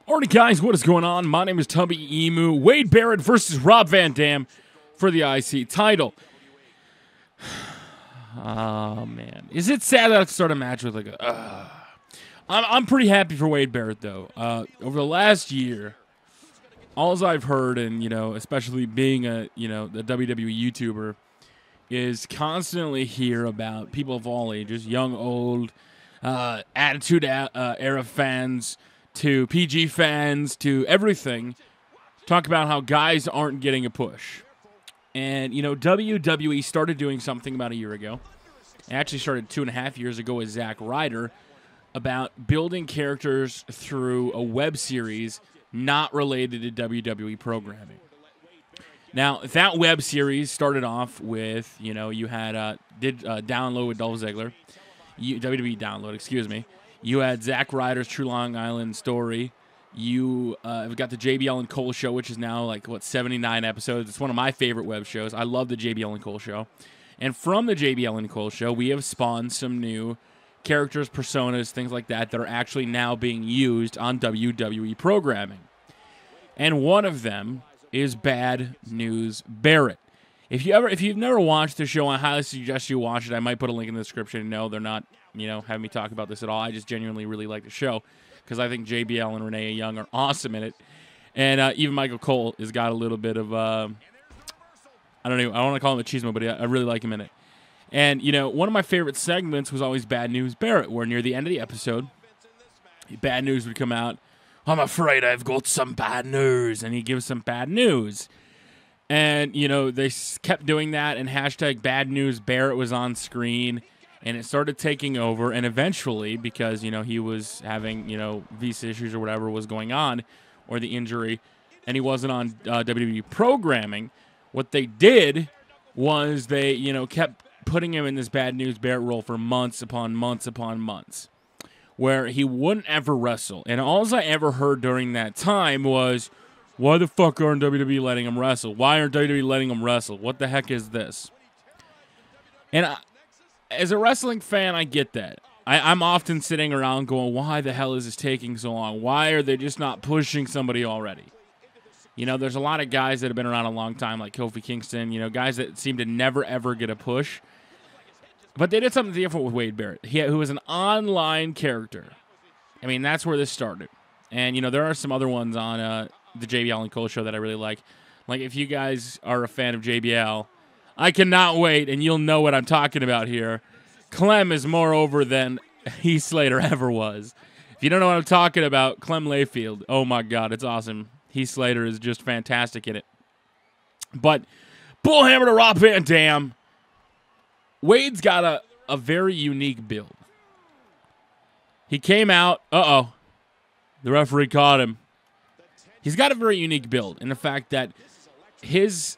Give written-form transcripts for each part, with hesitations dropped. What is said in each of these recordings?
Alrighty, guys, what is going on? My name is Tubby Emu. Wade Barrett versus Rob Van Dam for the IC title. Oh, man. Is it sad that I have to start a match with like a... I'm pretty happy for Wade Barrett, though. Over the last year, all I've heard, and, you know, especially being a, the WWE YouTuber, is constantly hear about people of all ages, young, old, Attitude Era fans, to PG fans, to everything, talk about how guys aren't getting a push. And, WWE started doing something about a year ago. It actually started 2.5 years ago with Zack Ryder about building characters through a web series not related to WWE programming. Now, that web series started off with, you had Download with Dolph Ziggler, WWE Download, excuse me. You had Zack Ryder's True Long Island story. You got the JBL and Cole show, which is now 79 episodes. It's one of my favorite web shows. I love the JBL and Cole show. And from the JBL and Cole show, we have spawned some new characters, personas, things like that are actually now being used on WWE programming. And one of them is Bad News Barrett. If you've never watched the show, I highly suggest you watch it. I might put a link in the description. No, they're not, having me talk about this at all. I just genuinely really like the show because I think JBL and Renee Young are awesome in it. And even Michael Cole has got a little bit of, I don't want to call him a cheeseman, but I really like him in it. And, one of my favorite segments was always Bad News Barrett, where near the end of the episode, bad news would come out. I'm afraid I've got some bad news. And he gives some bad news. And, they kept doing that, and hashtag Bad News Barrett was on screen, and it started taking over. And eventually, because, he was having, visa issues or whatever was going on, or the injury, and he wasn't on WWE programming, what they did was they, kept putting him in this Bad News Barrett role for months upon months upon months, where he wouldn't ever wrestle. And all I ever heard during that time was, why the fuck aren't WWE letting him wrestle? Why aren't WWE letting him wrestle? What the heck is this? And as a wrestling fan, I get that. I'm often sitting around going, why the hell is this taking so long? Why are they just not pushing somebody already? There's a lot of guys that have been around a long time, like Kofi Kingston, guys that seem to never, ever get a push. But they did something different with Wade Barrett, who was an online character. I mean, that's where this started. And, there are some other ones on the JBL and Cole show that I really like. Like, if you guys are a fan of JBL, I cannot wait, and you'll know what I'm talking about here. Clem is more over than Heath Slater ever was. If you don't know what I'm talking about, Clem Layfield, oh my God, it's awesome. Heath Slater is just fantastic in it. But Bullhammer to Rob Van Dam. Wade's got a very unique build. He came out, the referee caught him. He's got a very unique build in the fact that his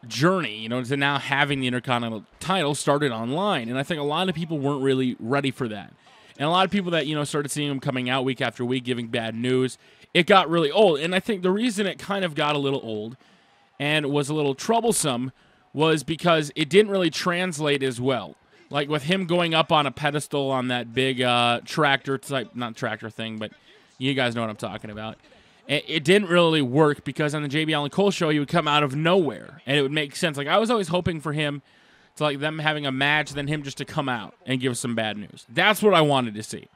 journey, to now having the Intercontinental title started online. And I think a lot of people weren't really ready for that. And a lot of people that, started seeing him coming out week after week giving bad news, it got really old. And I think the reason it kind of got a little old and was a little troublesome was because it didn't really translate as well. Like with him going up on a pedestal on that big tractor type, not tractor thing, but you guys know what I'm talking about. It didn't really work because on the JBL and Cole show, he would come out of nowhere, and it would make sense. Like, I was always hoping for him to, them having a match, then him just to come out and give some bad news. That's what I wanted to see.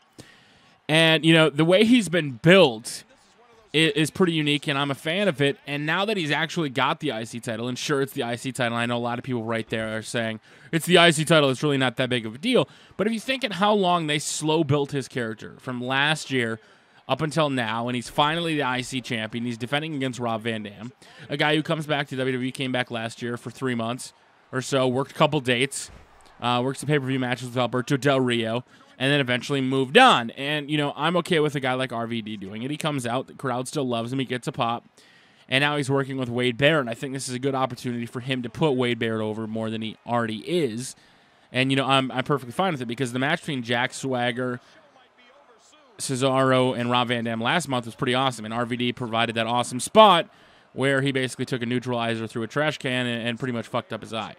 And, the way he's been built is pretty unique, and I'm a fan of it. And now that he's actually got the IC title, and sure, it's the IC title, I know a lot of people right there are saying, it's the IC title, it's really not that big of a deal. But if you think at how long they slow built his character from last year up until now, and he's finally the IC champion. He's defending against Rob Van Dam, a guy who comes back to WWE, came back last year for 3 months or so, worked a couple dates, worked some pay-per-view matches with Alberto Del Rio, and then eventually moved on. And, I'm okay with a guy like RVD doing it. He comes out, the crowd still loves him, he gets a pop, and now he's working with Wade Barrett, and I think this is a good opportunity for him to put Wade Barrett over more than he already is. And, I'm perfectly fine with it because the match between Jack Swagger, Cesaro, and Rob Van Dam last month was pretty awesome, and RVD provided that awesome spot where he basically took a neutralizer through a trash can and pretty much fucked up his eye.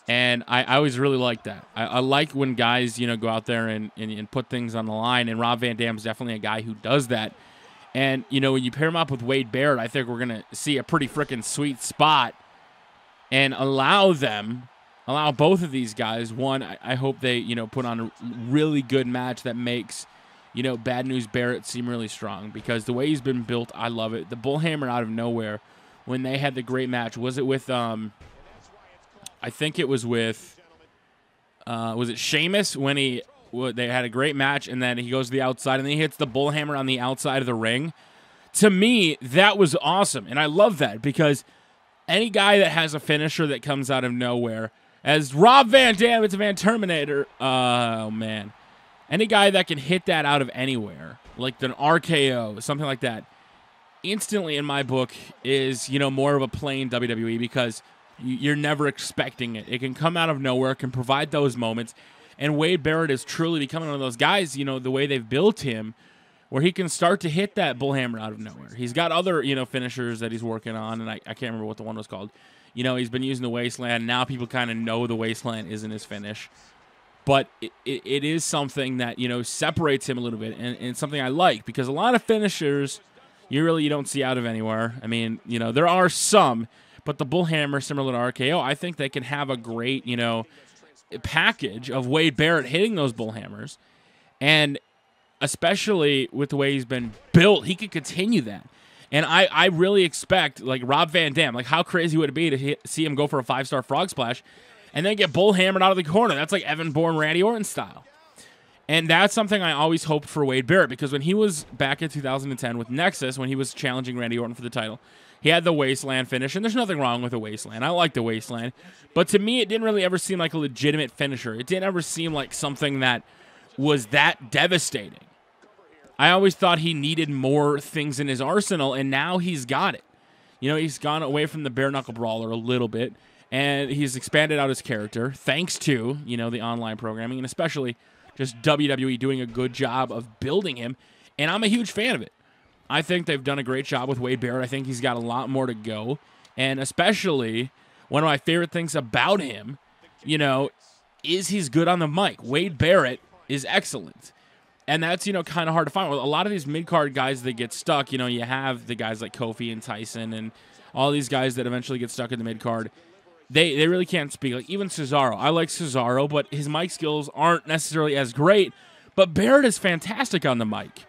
And I always really like that. I like when guys, go out there and put things on the line, and Rob Van Dam's definitely a guy who does that. And, you know, when you pair him up with Wade Barrett, I think we're going to see a pretty freaking sweet spot and allow both of these guys. One, I hope they, you know, put on a really good match that makes, you know, Bad News Barrett seem really strong, because the way he's been built, I love it. The bullhammer out of nowhere when they had the great match. Was it with, I think it was with, was it Sheamus when they had a great match, and then he goes to the outside and then he hits the bullhammer on the outside of the ring? To me, that was awesome. And I love that, because any guy that has a finisher that comes out of nowhere, as Rob Van Dam, it's a Van Terminator. Oh, man. Any guy that can hit that out of anywhere, like an RKO, something like that, instantly in my book is, you know, more of a plain WWE, because you're never expecting it. It can come out of nowhere, can provide those moments. And Wade Barrett is truly becoming one of those guys, you know, the way they've built him, where he can start to hit that bullhammer out of nowhere. He's got other, you know, finishers that he's working on, and I can't remember what the one was called. You know, he's been using the wasteland. Now people kind of know the wasteland isn't his finish. But it is something that, you know, separates him a little bit, and something I like, because a lot of finishers you don't see out of anywhere. I mean, you know, there are some, but the bullhammer, similar to RKO, I think they can have a great, you know, package of Wade Barrett hitting those bullhammers, and especially with the way he's been built, he could continue that. And I really expect, like Rob Van Dam, like how crazy would it be to see him go for a 5-star frog splash and then get bullhammered out of the corner? That's like Evan Bourne, Randy Orton style. And that's something I always hoped for Wade Barrett, because when he was back in 2010 with Nexus, when he was challenging Randy Orton for the title, he had the wasteland finish, and there's nothing wrong with the wasteland. I like the wasteland. But to me, it didn't really ever seem like a legitimate finisher. It didn't ever seem like something that was that devastating. I always thought he needed more things in his arsenal, and now he's got it. You know, he's gone away from the bare-knuckle brawler a little bit, and he's expanded out his character, thanks to, you know, the online programming, and especially just WWE doing a good job of building him, and I'm a huge fan of it. I think they've done a great job with Wade Barrett. I think he's got a lot more to go, and especially one of my favorite things about him, you know, is he's good on the mic. Wade Barrett is excellent. And that's, you know, kind of hard to find. Well, a lot of these mid-card guys that get stuck, you know, you have the guys like Kofi and Tyson and all these guys that eventually get stuck in the mid-card. They really can't speak. Like, even Cesaro. I like Cesaro, but his mic skills aren't necessarily as great. But Barrett is fantastic on the mic.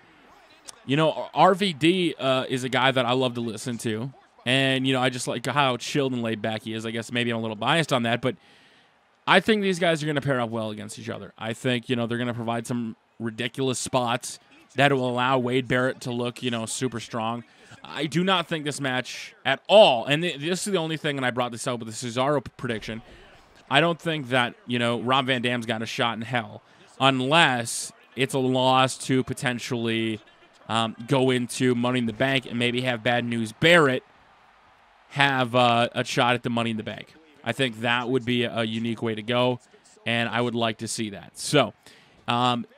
You know, RVD is a guy that I love to listen to. And, you know, I just like how chilled and laid back he is. I guess maybe I'm a little biased on that. But I think these guys are going to pair up well against each other. I think, you know, they're going to provide some ridiculous spots that will allow Wade Barrett to look, you know, super strong. I do not think this match at all, and this is the only thing, and I brought this up with the Cesaro prediction, I don't think that, you know, Rob Van Dam's got a shot in hell unless it's a loss to potentially go into Money in the Bank and maybe have Bad News Barrett have a shot at the Money in the Bank. I think that would be a unique way to go, and I would like to see that. So,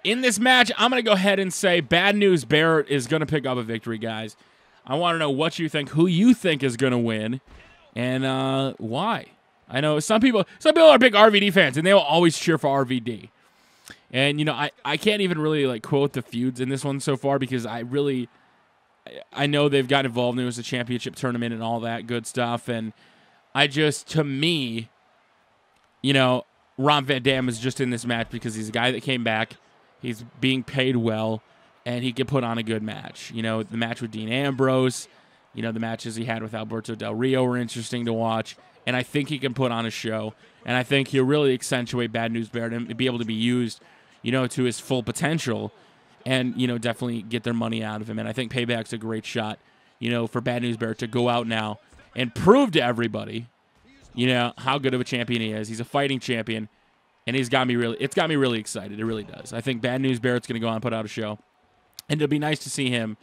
in this match, I'm going to go ahead and say Bad News Barrett is going to pick up a victory, guys. I want to know what you think, who you think is going to win, and why. I know some people are big RVD fans, and they will always cheer for RVD. And, you know, I can't even really, like, quote the feuds in this one so far, because I know they've got involved, and it was a championship tournament and all that good stuff, and to me, you know, Rob Van Dam is just in this match because he's a guy that came back, he's being paid well, and he can put on a good match. You know, the match with Dean Ambrose, you know, the matches he had with Alberto Del Rio were interesting to watch, and I think he can put on a show, and I think he'll really accentuate Bad News Barrett and be able to be used, you know, to his full potential, and, you know, definitely get their money out of him. And I think Payback's a great shot, you know, for Bad News Barrett to go out now and prove to everybody, you know, how good of a champion he is. He's a fighting champion, and it's got me really excited. It really does. I think Bad News Barrett's going to go on and put out a show. And it'll be nice to see him,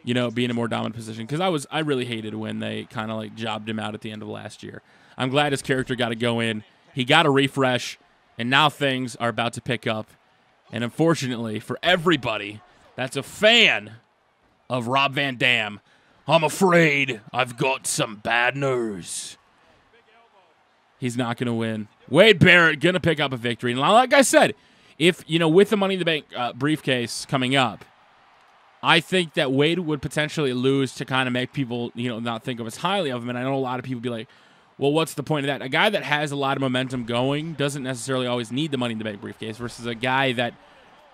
you know, be in a more dominant position. Because I really hated when they kind of, like, jobbed him out at the end of last year. I'm glad his character got to go in. He got a refresh, and now things are about to pick up. And unfortunately for everybody that's a fan of Rob Van Dam, I'm afraid I've got some bad news. He's not going to win. Wade Barrett going to pick up a victory. And like I said, if, you know, with the Money in the Bank briefcase coming up, I think that Wade would potentially lose to kind of make people, not think of as highly of him. And I know a lot of people be like, well, what's the point of that? A guy that has a lot of momentum going doesn't necessarily always need the Money in the Bank briefcase versus a guy that,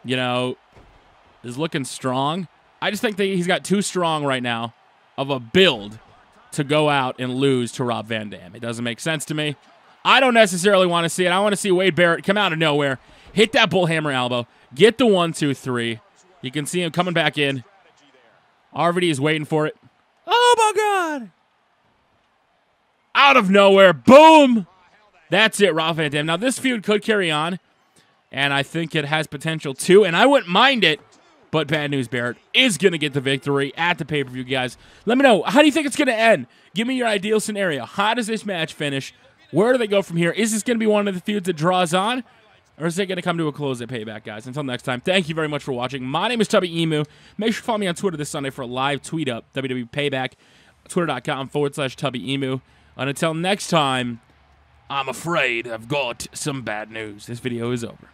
is looking strong. I just think that he's got too strong right now of a build to go out and lose to Rob Van Dam. It doesn't make sense to me. I don't necessarily want to see it. I want to see Wade Barrett come out of nowhere, hit that bullhammer elbow, get the 1, 2, 3. You can see him coming back in. RVD is waiting for it. Oh, my God. Out of nowhere. Boom. That's it, Rob Van Dam. Now, this feud could carry on, and I think it has potential too, and I wouldn't mind it, but bad news, Barrett is going to get the victory at the pay-per-view, guys. Let me know. How do you think it's going to end? Give me your ideal scenario. How does this match finish? Where do they go from here? Is this going to be one of the feuds that draws on, or is it going to come to a close at Payback, guys? Until next time, thank you very much for watching. My name is Tubby Emu. Make sure to follow me on Twitter this Sunday for a live tweet up, WWE Payback, twitter.com/Tubby Emu. And until next time, I'm afraid I've got some bad news. This video is over.